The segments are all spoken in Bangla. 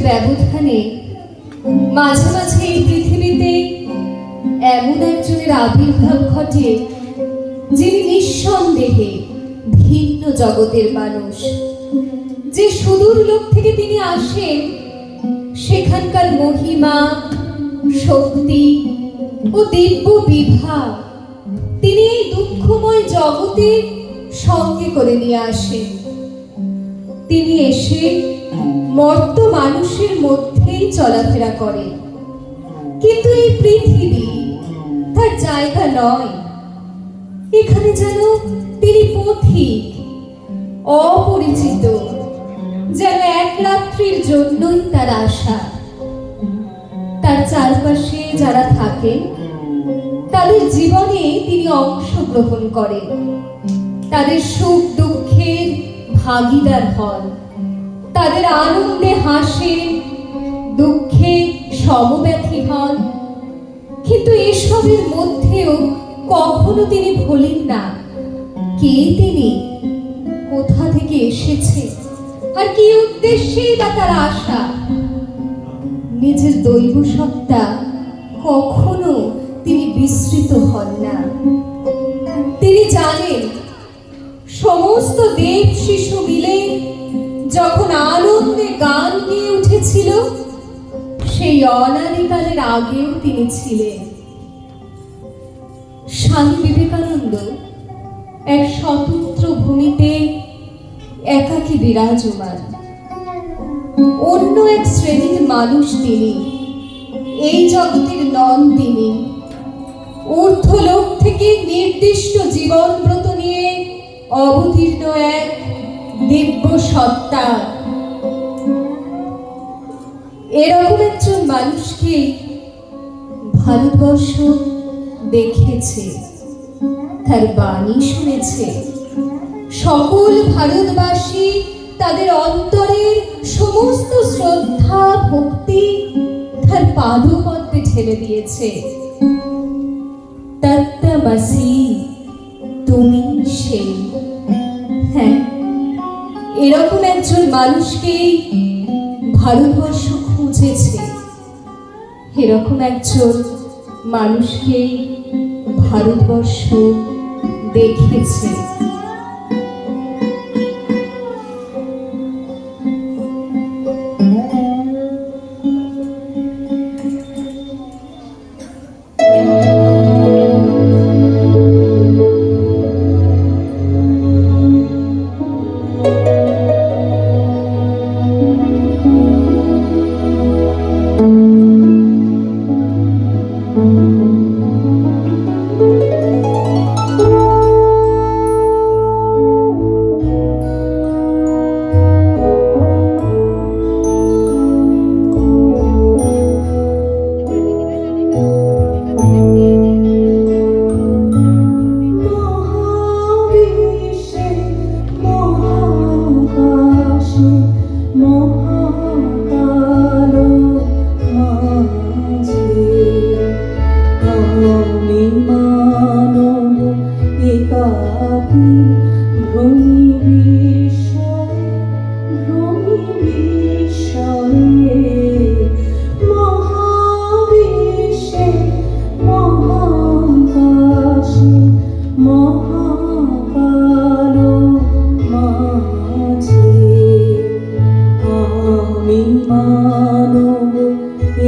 ব্যবধানে মাঝে মাঝে এই পৃথিবীতে এমন একজনের আবির্ভাব ঘটে, যিনি নিঃসন্দেহে ভিন্ন জগতের মানুষ। যে সুদূর লোক থেকে তিনি আসেন, সেখানকার মহিমা, শক্তি ও দিব্য বিভা তিনি এই দুঃখময় জগতে সঙ্গে করে নিয়ে আসেন। তিনি এসে মর্ত মানুষের মধ্যেই চলাফেরা করেন, কিন্তু এই পৃথিবী তার জায়গা নয়। এখানে যেন তিনি পথিক, অপরিচিত, যেন এক রাত্রির জন্যই তার আশা। তার চারপাশে যারা থাকেন, তাদের জীবনে তিনি অংশগ্রহণ করেন, তাদের সুখ দুঃখের ভাগীদার হন, তাদের আনন্দে হাসেন, দুঃখে সমব্যথী হন। কিন্তু এসবের মধ্যেও কখনো তিনি ভোলেন না কে তিনি, কোথা থেকে এসেছে, আর কি উদ্দেশ্যেই বা তার আশা। নিজের দৈব সত্তা কখনো তিনি বিস্মৃত হন না। তিনি জানেন, সমস্ত দেব শিশু মিলে যখন আনন্দে গান গেয়ে উঠেছিল, সেই অনাদিকালের আগেও তিনি ছিলেন। স্বামী বিবেকানন্দ এক স্বতন্ত্র ভূমিতে একাকী বিরাজমান। অন্য এক শ্রেণীর মানুষ তিনি, এই জগতের নন তিনি। ঊর্ধ্বলোক থেকে নির্দিষ্ট জীবন ব্রত নিয়ে অবতীর্ণ এক দিব্য সত্তা। এরকম একজন মানুষকে ভারতবর্ষ দেখেছে, তার বাণী শুনেছে। সকল ভারতবাসী তাদের অন্তরের সমস্ত শ্রদ্ধা ভক্তি তার পাদপদ্মে ঠেলে দিয়েছে। তত্ত্বমসি, তুমি সেই। হ্যাঁ, এরকম একজন মানুষকেই ভারতবর্ষ খুঁজেছে, এরকম একজন মানুষকেই ভারতবর্ষ দেখেছে।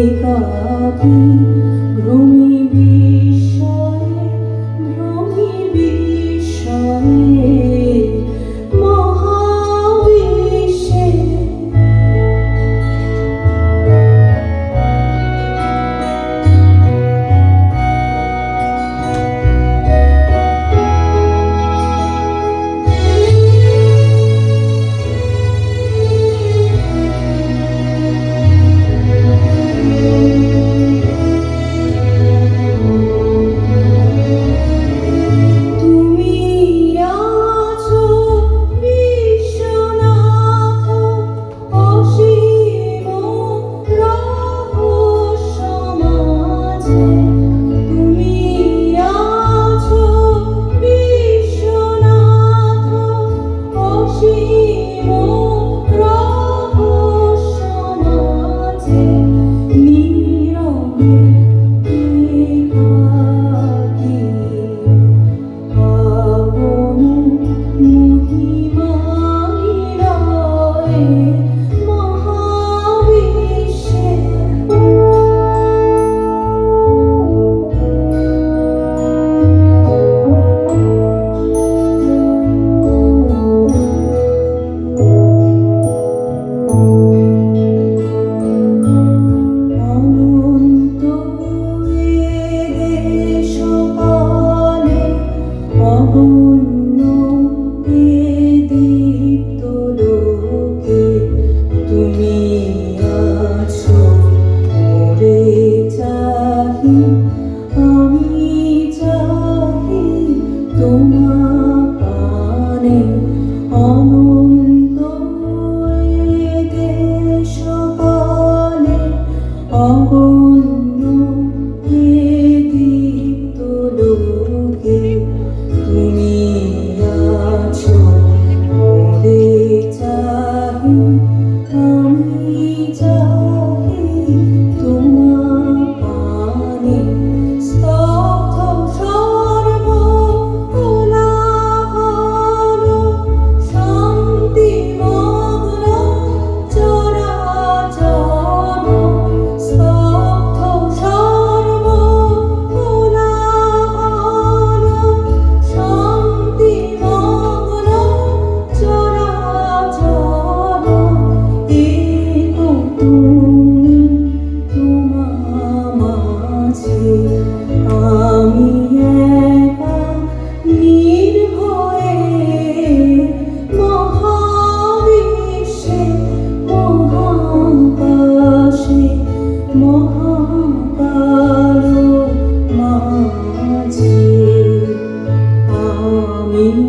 একাকী ভ্রমি বিস্ময়ে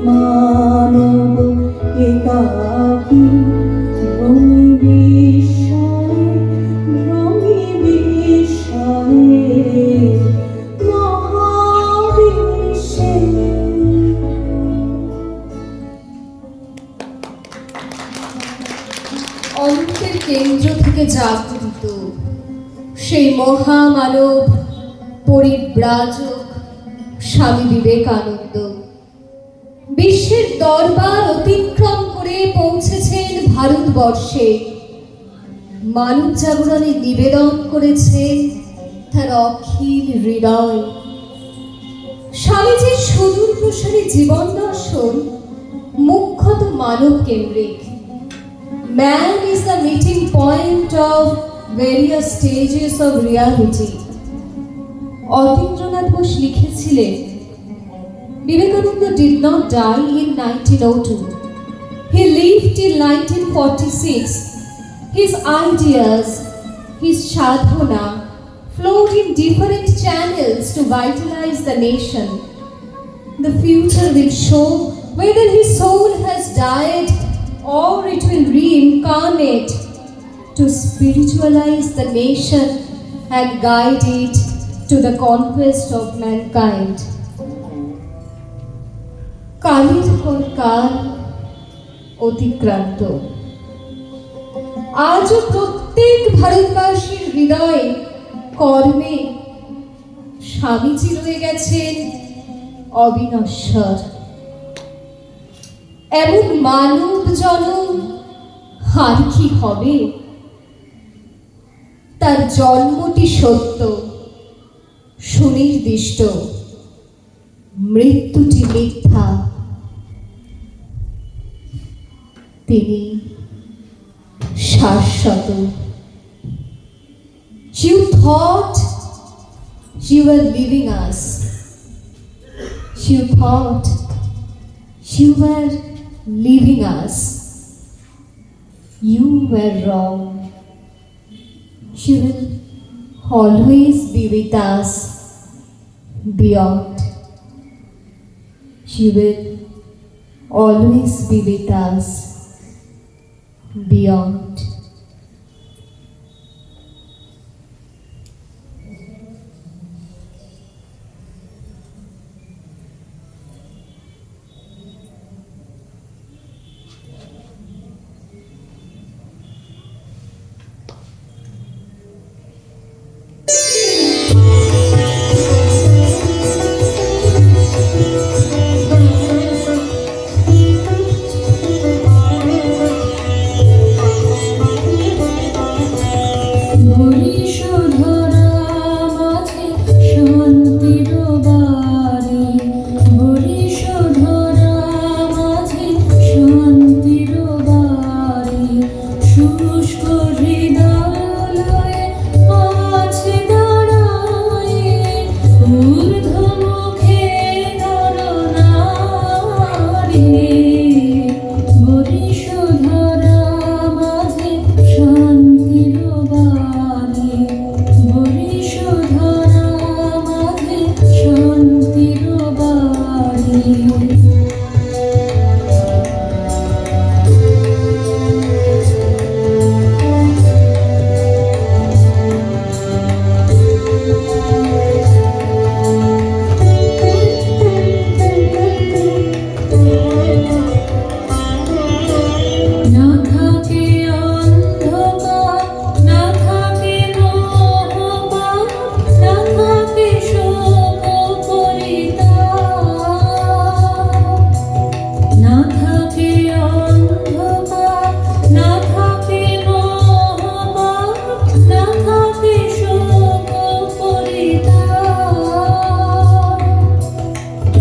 মানব একাকী ভ্রমি বিস্ময়ে মহাবিশ্বে। অন্তের কেন্দ্র থেকে জাগরিত সেই মহামানব পরিব্রাজক স্বামী বিবেকানন্দ বিশ্বের দরবার অতিক্রম করে পৌঁছেছেন ভারতবর্ষে। মানব জাগরণে নিবেদন করেছেন তার অখিল হৃদয়। স্বামীজির সুদূর প্রসারী জীবন দর্শন মুখ্যত মানব কেন্দ্রিক। Man is the meeting point of various stages of reality. Atindranath Bose লিখেছিলেন, Vivekananda did not die in 1902. He lived till 1946. His ideas, his sadhana flowed in different channels to vitalize the nation. The future will show whether his soul has died or it will reincarnate to spiritualize the nation and guide it to the conquest of mankind. কালের পর কাল অতিক্রান্ত, আজও প্রত্যেক ভারতবাসীর হৃদয়ে কর্মে স্বামীজি রয়ে গেছেন অবিনশ্বর। এমন মানব জনম আর কি হবে? তার জন্মটি সত্য, সুনির্দিষ্ট, মৃত্যুটি মিথ্যা। তিনি শাশ্বত। You thought you were leaving us. You thought you were leaving us. You were wrong. You will always be with us beyond. You will always be with us beyond.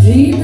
Dream